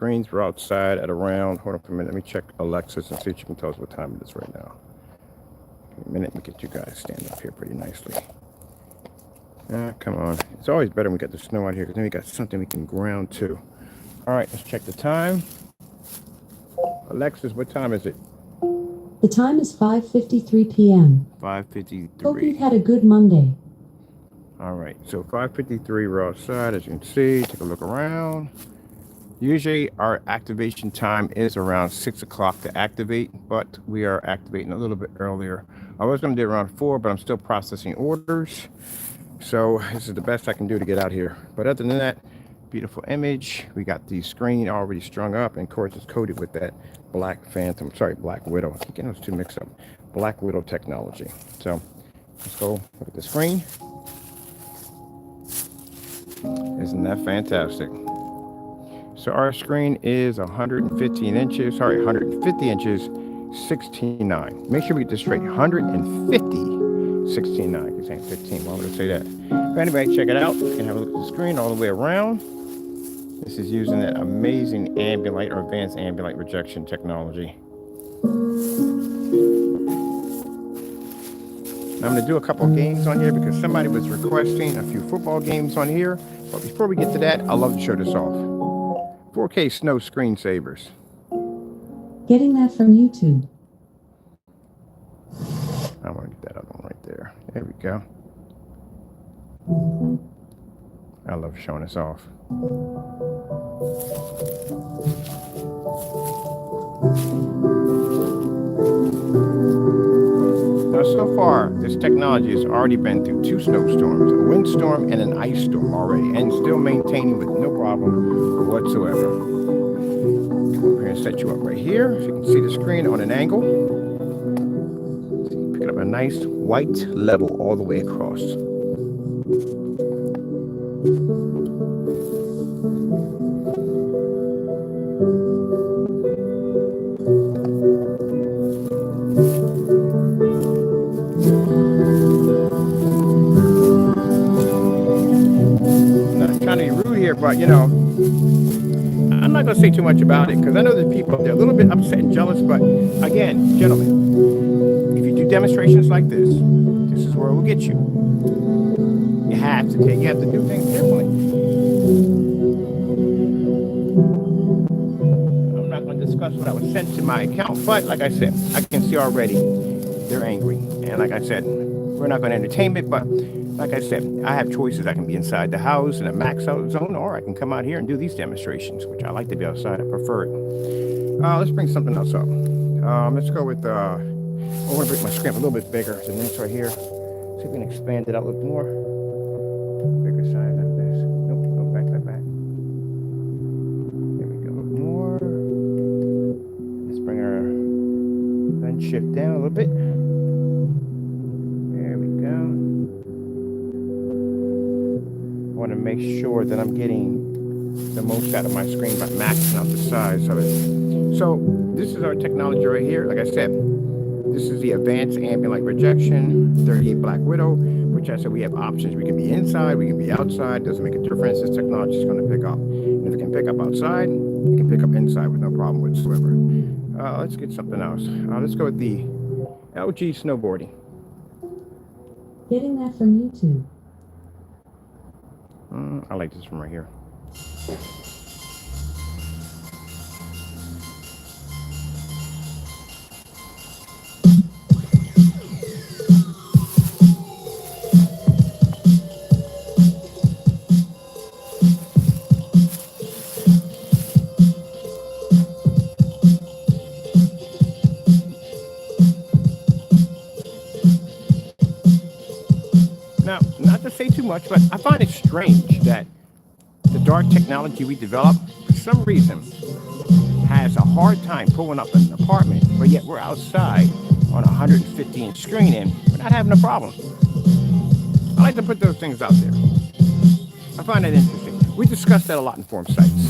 Screens were outside at around, hold on for a minute, let me check Alexis and see if she can tell us what time it is right now. In a minute, we get you guys stand up here pretty nicely. Come on. It's always better when we got the snow out here because then we got something we can ground to. All right, let's check the time. Alexis, what time is it? The time is 5:53 p.m. 5:53. Hope you've had a good Monday. All right, so 5:53, we're outside, as you can see. Take a look around. Usually our activation time is around 6 o'clock to activate, but we are activating a little bit earlier. I was going to do it around 4, but I'm still processing orders. So this is the best I can do to get out here. But other than that, beautiful image. We got the screen already strung up, and of course it's coated with that Black Widow. I keep getting those two mixed up. Black Widow technology. So let's go look at the screen. Isn't that fantastic? So our screen is 150 inches, 16:9. Make sure we get this straight, 150, 16:9, because ain't 15, why would I say that? But anyway, check it out. You can have a look at the screen all the way around. This is using that amazing ambient light or advanced ambient light rejection technology. I'm going to do a couple of games on here because somebody was requesting a few football games on here. But before we get to that, I'd love to show this off. 4K snow screensavers. Getting that from YouTube. I want to get that other one right there. There we go. I love showing this off. Now, so far, this technology has already been through 2 snowstorms, a windstorm and an ice storm already, and still maintaining with no problem whatsoever. Come over here and set you up right here, so you can see the screen on an angle. Pick up a nice white level all the way across. But you know, I'm not going to say too much about it because I know there's people up there a little bit upset and jealous. But again, gentlemen, if you do demonstrations like this is where we'll get you. You have to do things differently. I'm not going to discuss what I was sent to my account, but like I said, I can see already they're angry. And like I said, we're not going to entertain it, but like I said, I have choices. I can be inside the house in a max out zone, or I can come out here and do these demonstrations, which I like to be outside. I prefer it. Let's bring something else up. Let's go with, I want to make my screen a little bit bigger than this right here. See if we can expand it out a little more. Bigger size than this. Nope, go back. There we go, a little more. Let's bring our lens shift down a little bit. I want to make sure that I'm getting the most out of my screen by maxing out the size of it. So this is our technology right here. Like I said, this is the advanced ambient light rejection, 38 Black Widow, which I said we have options. We can be inside, we can be outside. Doesn't make a difference. This technology is going to pick up. And if it can pick up outside, it can pick up inside with no problem whatsoever. Let's get something else. Let's go with the LG snowboarding. Getting that from YouTube. I like this one right here. Now, not to say too much, but I find it strange that the dark technology we developed, for some reason, has a hard time pulling up an apartment, but yet we're outside on a 150-inch screen and we're not having a problem. I like to put those things out there. I find that interesting. We discussed that a lot in forum sites.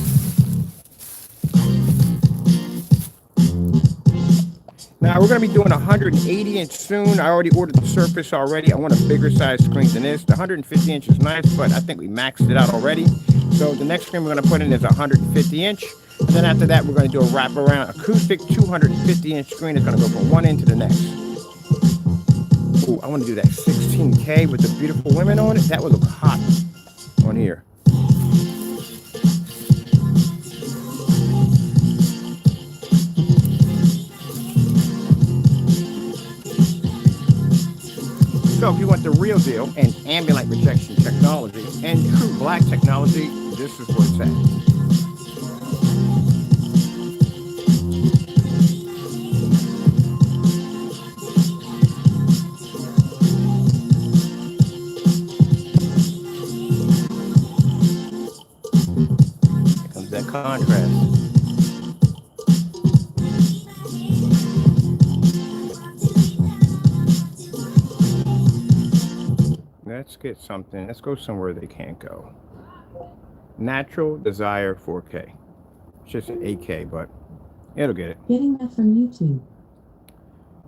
Now, we're going to be doing a 180-inch soon. I already ordered the Surface already. I want a bigger size screen than this. The 150-inch is nice, but I think we maxed it out already. So the next screen we're going to put in is a 150-inch. And then after that, we're going to do a wraparound acoustic 250-inch screen. It's going to go from one end to the next. Ooh, I want to do that 16K with the beautiful women on it. That would look hot on here. So if you want the real deal and ambient projection technology and true black technology, this is where it's at. Here comes that contrast. Let's get something. Let's go somewhere they can't go. Natural Desire 4K. It's just an 8K, but it'll get it. Getting that from YouTube.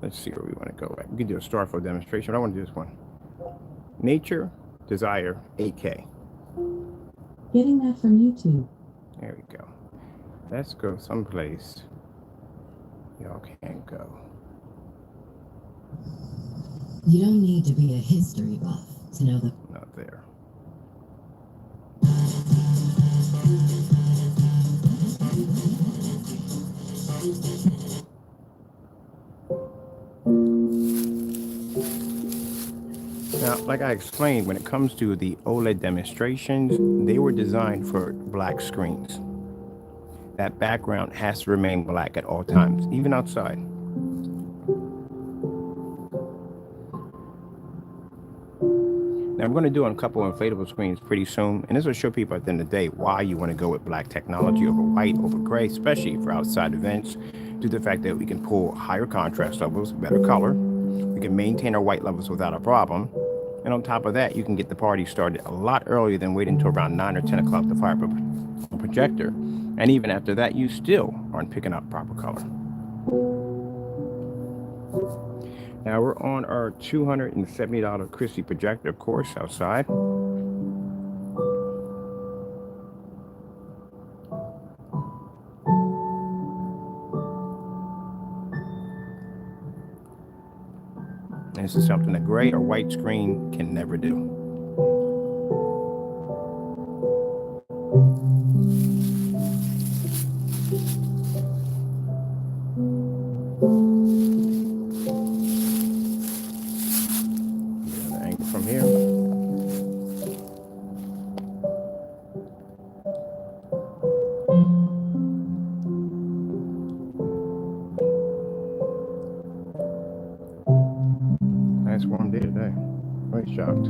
Let's see where we want to go at. We can do a Starflow demonstration, but I want to do this one. Nature Desire 8K. Getting that from YouTube. There we go. Let's go someplace y'all can't go. You don't need to be a history buff to know that. Not there. Now, like I explained, when it comes to the OLED demonstrations, they were designed for black screens. That background has to remain black at all times, even outside. Now, I'm going to do a couple of inflatable screens pretty soon, and this will show people at the end of the day why you want to go with black technology over white, over gray, especially for outside events, due to the fact that we can pull higher contrast levels, better color, we can maintain our white levels without a problem, and on top of that, you can get the party started a lot earlier than waiting until around 9 or 10 o'clock to fire a projector, and even after that, you still aren't picking up proper color. Now we're on our $270 Christie projector, of course, outside. And this is something a gray or white screen can never do. From here. Nice warm day today. Quite shocked.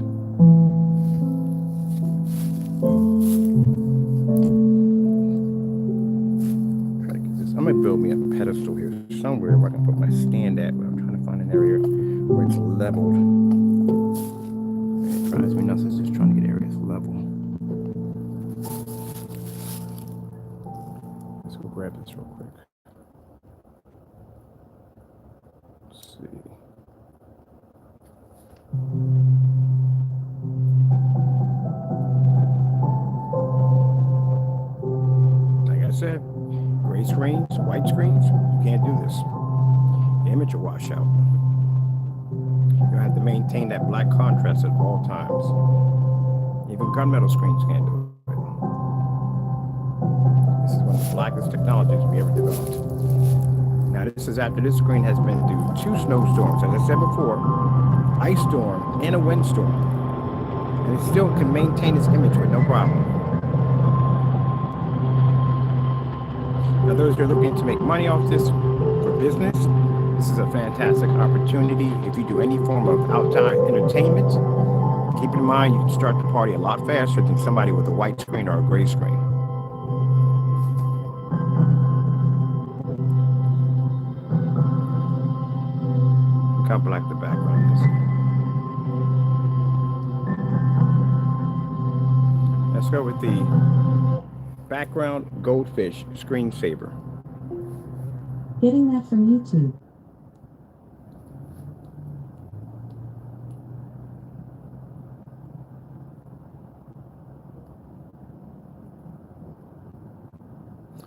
Try to get this. I'm gonna build me a pedestal here somewhere where I can put my stand at, but I'm trying to find an area where it's leveled. It drives me nuts. It's just trying to get areas level. Let's go grab this real quick. Let's see. Like I said, gray screens, white screens, you can't do this. The image will wash out. You have to maintain that black contrast at all times. Even gunmetal screens can't do it. This is one of the blackest technologies we ever developed. Now this is after this screen has been through 2 snowstorms, as I said before, ice storm and a windstorm. And it still can maintain its image with no problem. Now those who are looking to make money off this for business, this is a fantastic opportunity. If you do any form of outdoor entertainment, keep in mind you can start the party a lot faster than somebody with a white screen or a gray screen. Look how black the background is. Let's go with the background goldfish screensaver. Getting that from YouTube.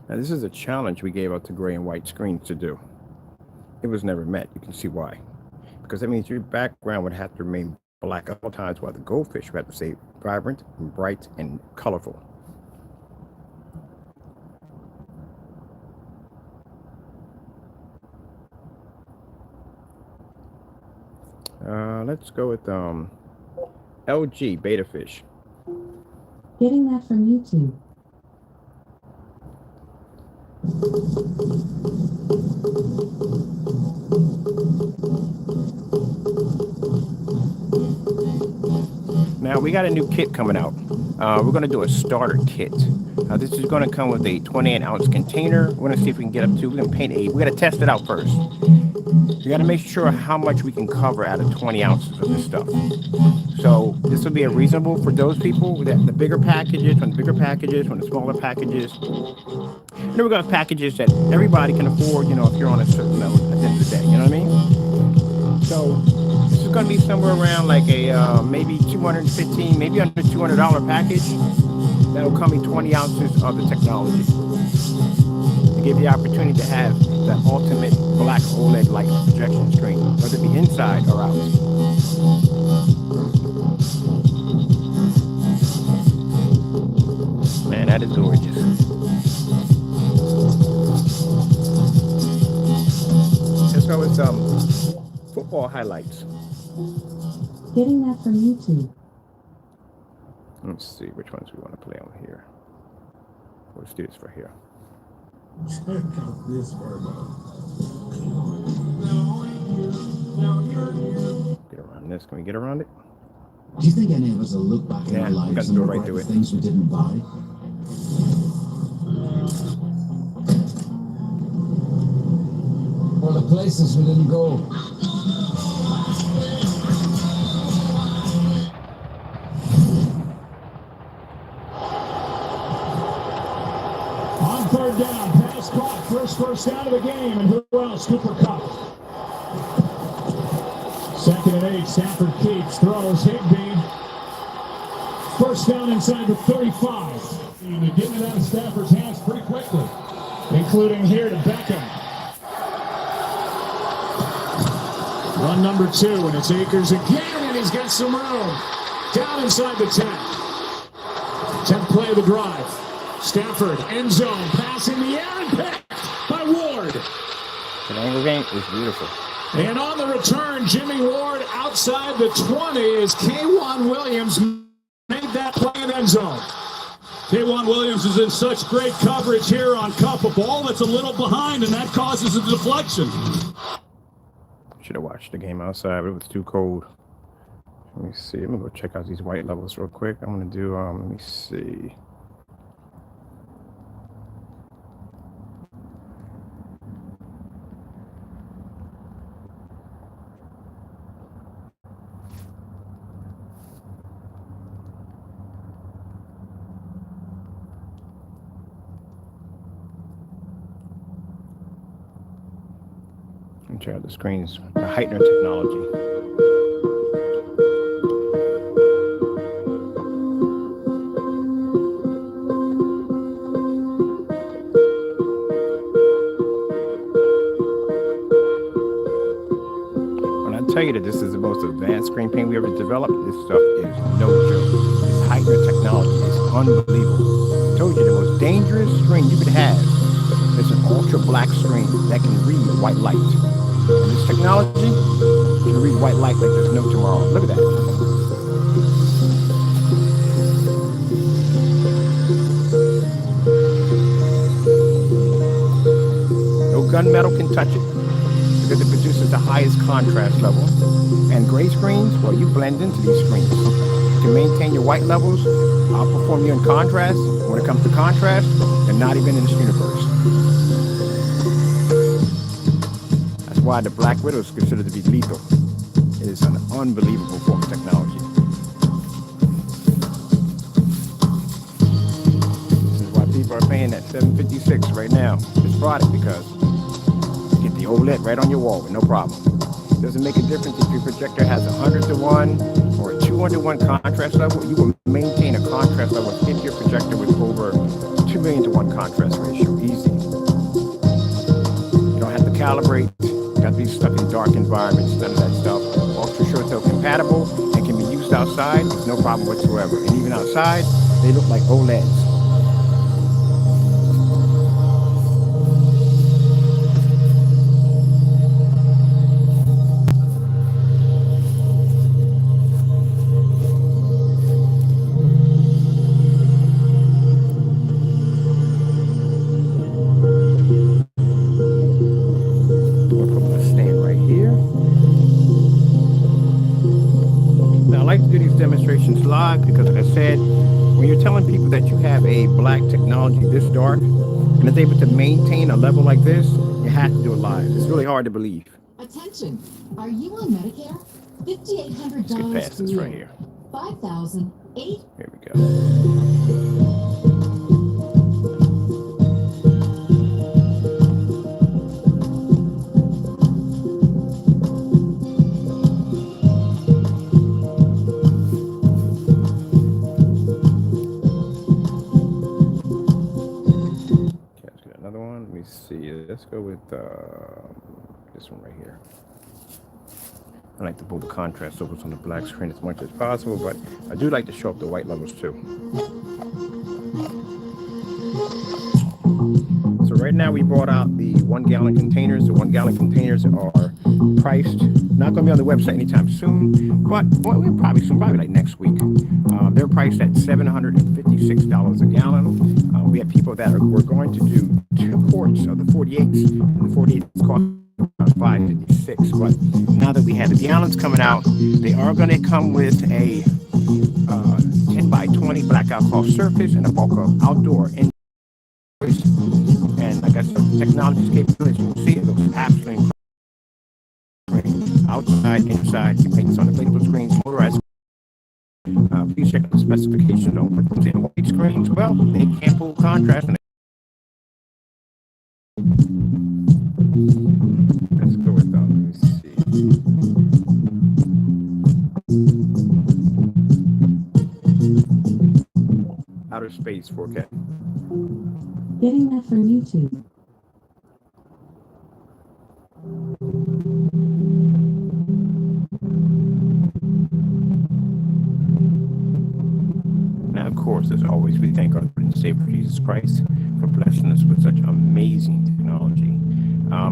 Now, this is a challenge we gave out to gray and white screens to do. It was never met. You can see why. Because that means your background would have to remain black at all times, while the goldfish would have to stay vibrant and bright and colorful. Let's go with LG beta fish. Getting that from YouTube. Now we got a new kit coming out. We're going to do a starter kit. This is going to come with a 28-ounce container. We're going to see if we can get up to. We're going to paint we got to test it out first. We got to make sure how much we can cover out of 20 ounces of this stuff. So this will be a reasonable for those people that the bigger packages, from the smaller packages. And then we're going to have packages that everybody can afford, you know, if you're on a certain level at the end of the day. You know what I mean? So this is going to be somewhere around like a maybe $215, maybe under $200 package. That'll come in 20 ounces of the technology to give you the opportunity to have the ultimate black OLED Like projection screen, whether it be inside or out. Man, that is gorgeous. Let's go with some football highlights. Getting that from YouTube. Let's see which ones we want to play on here. Let's do this for here. Check out this workout. Get around this. Can we get around it? Do you think any of us will look back in our Yeah, we got lives to and go right regret through the it. things we didn't buy? Or the places we didn't go? On third down, pass caught, first down of the game, and who else? Cooper Kupp. 2nd and 8, Stafford keeps, throws, Higbee. First down inside the 35. They're getting it out of Stafford's hands pretty quickly, including here to Beckham. Run number 2, and it's Akers again, and he's got some room. Down inside the 10. 10th play of the drive. Stafford, end zone, pass in the air, and picked by Ward. The angle game is beautiful. And on the return, Jimmy Ward outside the 20 as K'Wan Williams made that play in end zone. K'Wan Williams is in such great coverage here on Kupp. A ball that's a little behind, and that causes a deflection. Should have watched the game outside, but it was too cold. Let me see. I'm gonna go check out these white levels real quick. I'm gonna do let me see. And check out the screens, the heightener technology. Tell you that this is the most advanced screen paint we ever developed. This stuff is no joke. This heightener technology is unbelievable. I told you the most dangerous screen you could have is an ultra black screen that can read white light. And this technology can read white light like there's no tomorrow. Look at that. No gunmetal can touch it, because it produces the highest contrast level. And gray screens, well, you blend into these screens. You can maintain your white levels, outperform you in contrast. When it comes to contrast, they're not even in this universe. That's why the Black Widow is considered to be lethal. It is an unbelievable form of technology. This is why people are paying that $756 right now for this product, because you get the OLED right on your wall with no problem. Doesn't make a difference if your projector has a 100-to-1 or a 200-to-1 contrast level. You will maintain a contrast level if your projector with over 2 million-to-1 contrast ratio easily. calibrate. Got to be stuck in dark environments, none of that stuff. Ultra short tail compatible and can be used outside with no problem whatsoever. And even outside, they look like OLEDs. Demonstrations live because, like I said, when you're telling people that you have a black technology this dark and is able to maintain a level like this, you have to do it live. It's really hard to believe. Attention, are you on Medicare? $5,800 Let's get past this right here. $5,008. Here we go. See, let's go with this one right here. I like to pull the contrast levels on the black screen as much as possible, but I do like to show up the white levels too. So right now we brought out the 1 gallon containers. The 1 gallon containers are priced, not going to be on the website anytime soon, but we'll probably soon, probably like next week. They're priced at $756 a gallon. We have people that we're going to do 2 quarts of the 48s, and the 48s cost around $556. But now that we have the gallons coming out, they are going to come with a 10 by 20 blackout cloth surface and a bulk of outdoor and like I said, technology's capabilities. You can see it looks absolutely incredible. Outside, inside, you paint this on the inflatable screens, motorized. Please check out the specifications on what comes in white screens. Well, they can't pull contrast. Let's go with that. Let me see. Outer space 4K. Getting that from YouTube. Now, of course, as always, we thank our Lord and Savior Jesus Christ for blessing us with such amazing technology.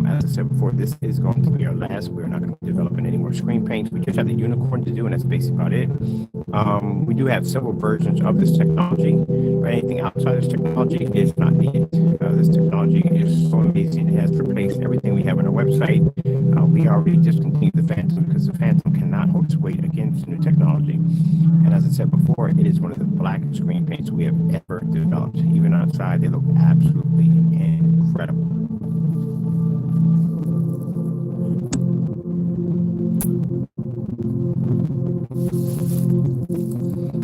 As I said before, this is going to be our last. We're not going to be developing any more screen paints. We just have the unicorn to do, and that's basically about it. We do have several versions of this technology, but anything outside this technology is not needed. This technology is so amazing. It has replaced everything we have on our website. We already discontinued the Phantom because the Phantom cannot hold its weight against new technology. And as I said before, it is one of the blackest screen paints we have ever developed. Even outside, they look absolutely incredible.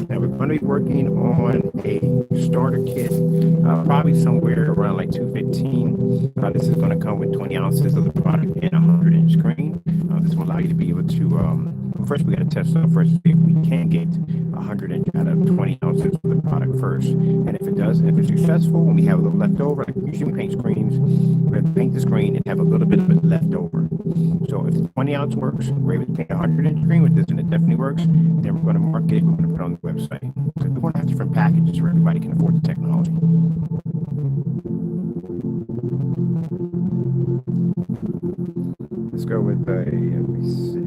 Now we're going to be working on a starter kit, probably somewhere around like $215. This is going to come with 20 ounces of the product and a 100-inch screen. This will allow you to be able to, first we got to test out first if we can get 100-inch out of 20 ounces of the product first. And if it does, if it's successful, when we have a little left over, like usually we paint screens, we have to paint the screen and have a little bit of it left over. So if the 20 ounce works, we're able to paint a 100-inch screen with this and it definitely works, then we're going to market it, we're going to put it on the website. So we want to have different packages where everybody can afford the technology. Let's go with let me see.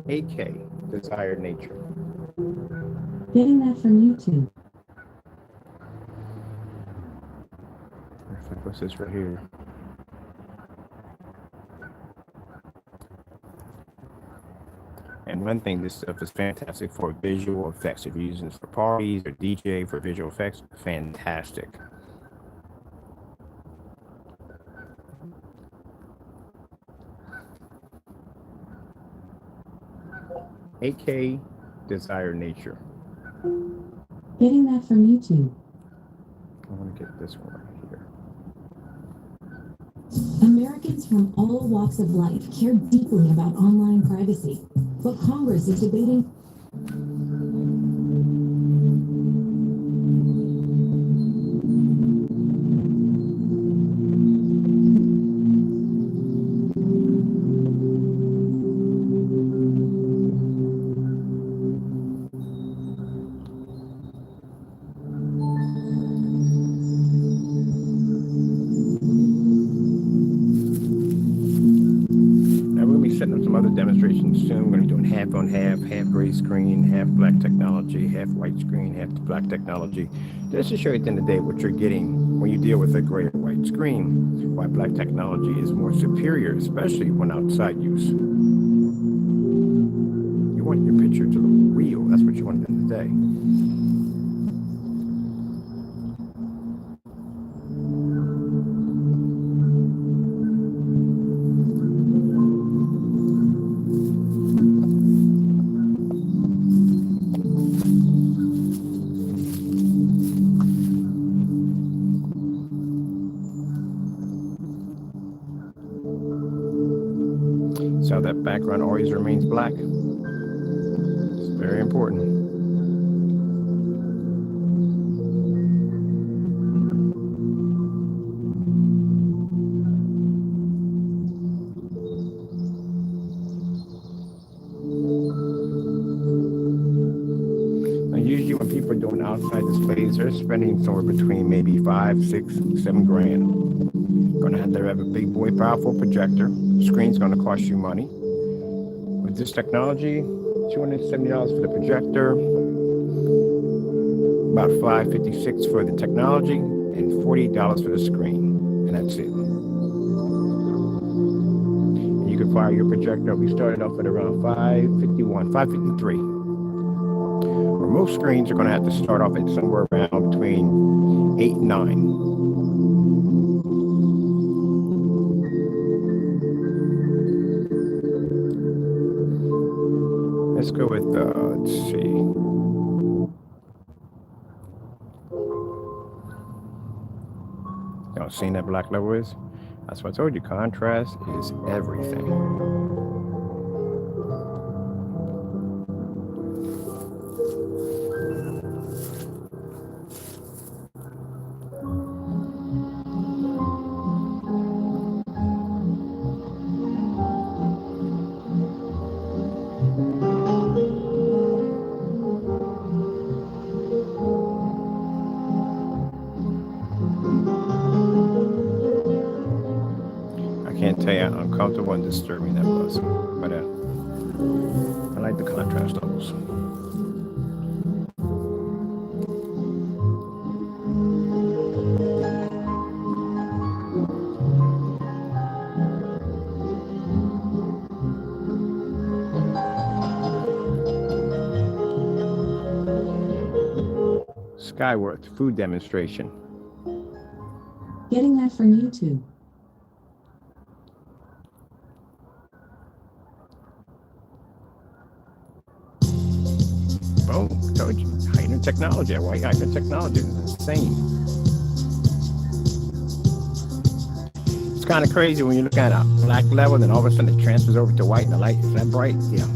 AK, Desired Nature. Getting that from YouTube. Perfect. What's this right here? And one thing, this stuff is fantastic for visual effects. If you're using this for parties or DJ for visual effects, fantastic. AK Desired Nature. Getting that from YouTube. I want to get this one right here. Americans from all walks of life care deeply about online privacy, but Congress is debating demonstration soon. We're going to be doing half on half gray screen, half black technology, half white screen, half black technology. Just to show you at the end of the day what you're getting when you deal with a gray or white screen, why black technology is more superior, especially when outside use. You want your picture to look real. That's what you want at the end of the day. So that background always remains black. It's very important. Now, usually when people are doing outside displays, they're spending somewhere between maybe 5, 6, 7 grand. Gonna have to have a big boy powerful projector. Screen's gonna cost you money. With this technology, $270 for the projector, about $556 for the technology, and $48 for the screen, and that's it. And you can fire your projector. We started off at around $551, $553. Where most screens are gonna have to start off at somewhere around between $8 and $9. Let's go with, let's see. Y'all seen that black level is? That's what I told you, contrast is everything. I can't tell you how uncomfortable and disturbing that was, but I like the contrast levels. Skyworth food demonstration. Getting that from YouTube. Boom, told you. Heightener technology. White heightener technology is insane. It's kind of crazy when you look at a black level and then all of a sudden it transfers over to white and the light is that bright. Yeah.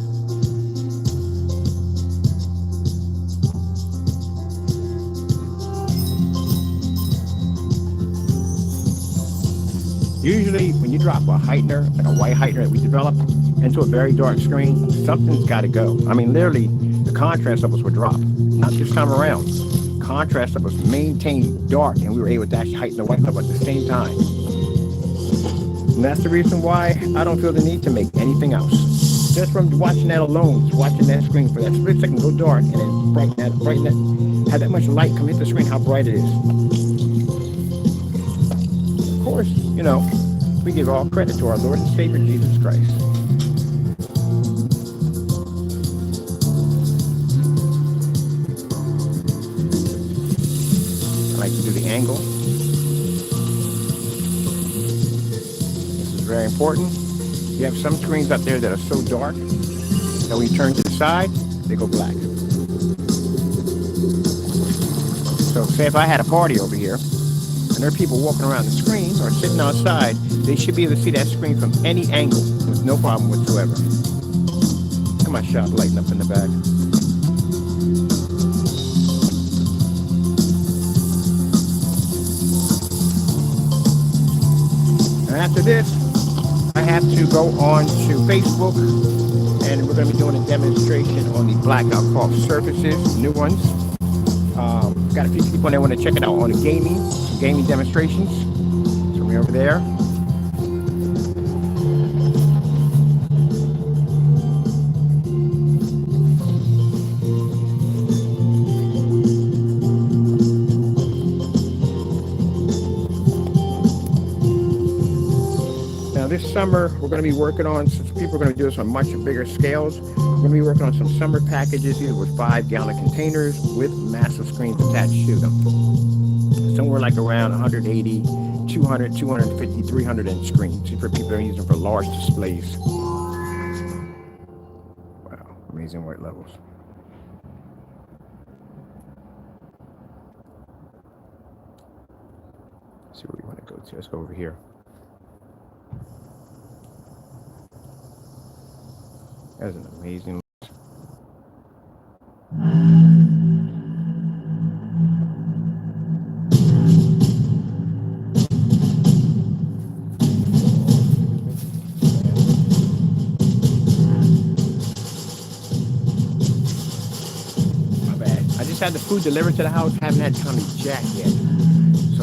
Usually when you drop a heightener, like a white heightener that we developed, into a very dark screen, something's got to go. I mean, literally, the contrast levels would drop. Not this time around. Contrast levels maintained dark, and we were able to actually heighten the white level at the same time. And that's the reason why I don't feel the need to make anything else. Just from watching that alone, watching that screen for that split second go dark, and then brighten that, have that much light come hit the screen, how bright it is. Of course, you know, we give all credit to our Lord and Savior, Jesus Christ. I like to do the angle. This is very important. You have some screens out there that are so dark that when you turn to the side, they go black. So say if I had a party over here, and there are people walking around the screen or sitting outside, they should be able to see that screen from any angle with no problem whatsoever. Look at my shop lighting up in the back. And after this, I have to go on to Facebook, and we're going to be doing a demonstration on the blackout cloth surfaces, new ones. Got a few people on there want to check it out on the gaming demonstrations. So we're over there. this summer, we're going to be working on, since people are going to do this on much bigger scales, we're going to be working on some summer packages, either with 5-gallon containers with massive screens attached to them. Somewhere like around 180, 200, 250, 300 inch screens for people that are using for large displays. Wow, amazing white levels. Let's see where we want to go to. Let's go over here. That's an amazing. My bad. I just had the food delivered to the house. Haven't had time to jack yet.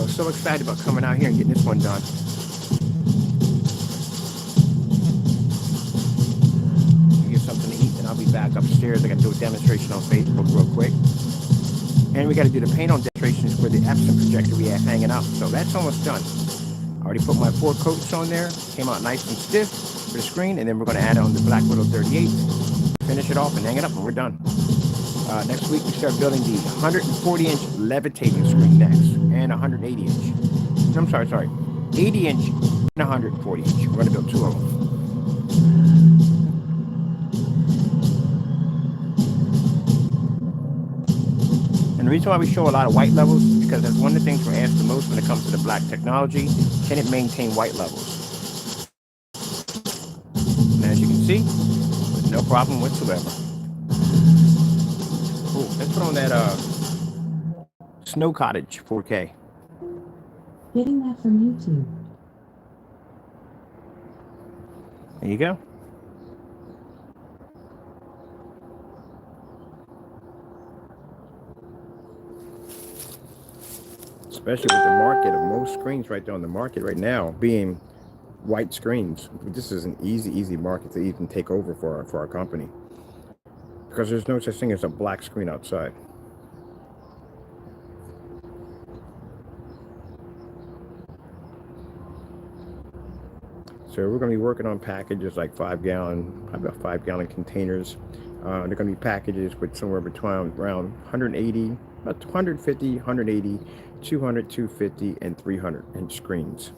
So excited about coming out here and getting this one done. Get something to eat, and I'll be back upstairs. I got to do a demonstration on Facebook real quick. And we got to do the paint on demonstrations for the Epson projector we have hanging out. So that's almost done. I already put my 4 coats on there. Came out nice and stiff for the screen. And then we're going to add on the Black Widow 38. Finish it off and hang it up, and we're done. Next week we start building the 140-inch levitating screen next, and 180-inch. I'm sorry, 80-inch and 140-inch. We're going to build 2 of them. And the reason why we show a lot of white levels is because that's one of the things we're asked the most when it comes to the black technology. Can it maintain white levels? And as you can see, with no problem whatsoever. Cool. Let's put on that Snow Cottage 4K. Getting that from YouTube. There you go. Especially with the market of most screens right there on the market right now being white screens. This is an easy market to even take over for our company. Because there's no such thing as a black screen outside. So we're going to be working on packages like 5-gallon containers. They're going to be packages with somewhere between around 180, about 150, 180, 200, 250, and 300 inch screens.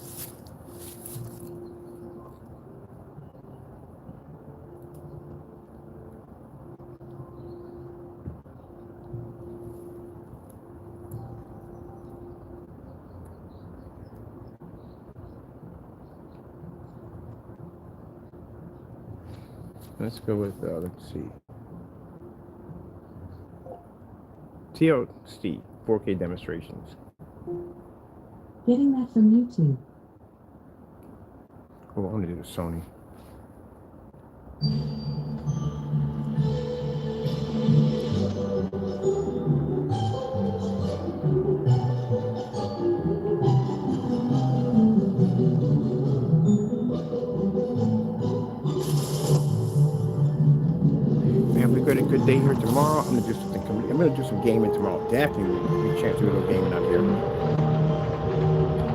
Let's go with, let's see. TLC 4K demonstrations. Getting that from YouTube. Oh, I want to do the Sony. Good day here tomorrow. I'm gonna do some gaming tomorrow. Definitely a chance to do a little gaming out here.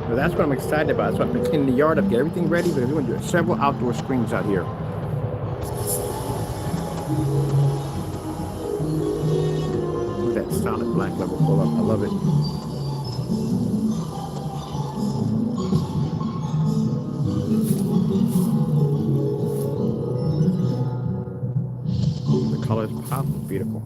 So that's what I'm excited about. So I've been cleaning the yard up, get everything ready, because we're gonna do several outdoor screens out here. Look at that solid black level pull up. I love it. Colors pop, beautiful.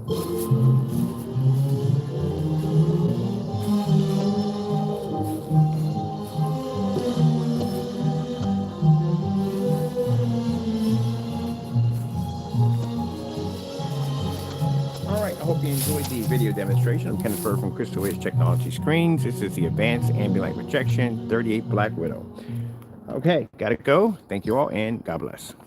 All right, I hope you enjoyed the video demonstration. I'm Kenneth Bird from Crystal Edge Technology Screens. This is the Advanced Ambient Light Projection 38 Black Widow. Okay, gotta go. Thank you all, and God bless.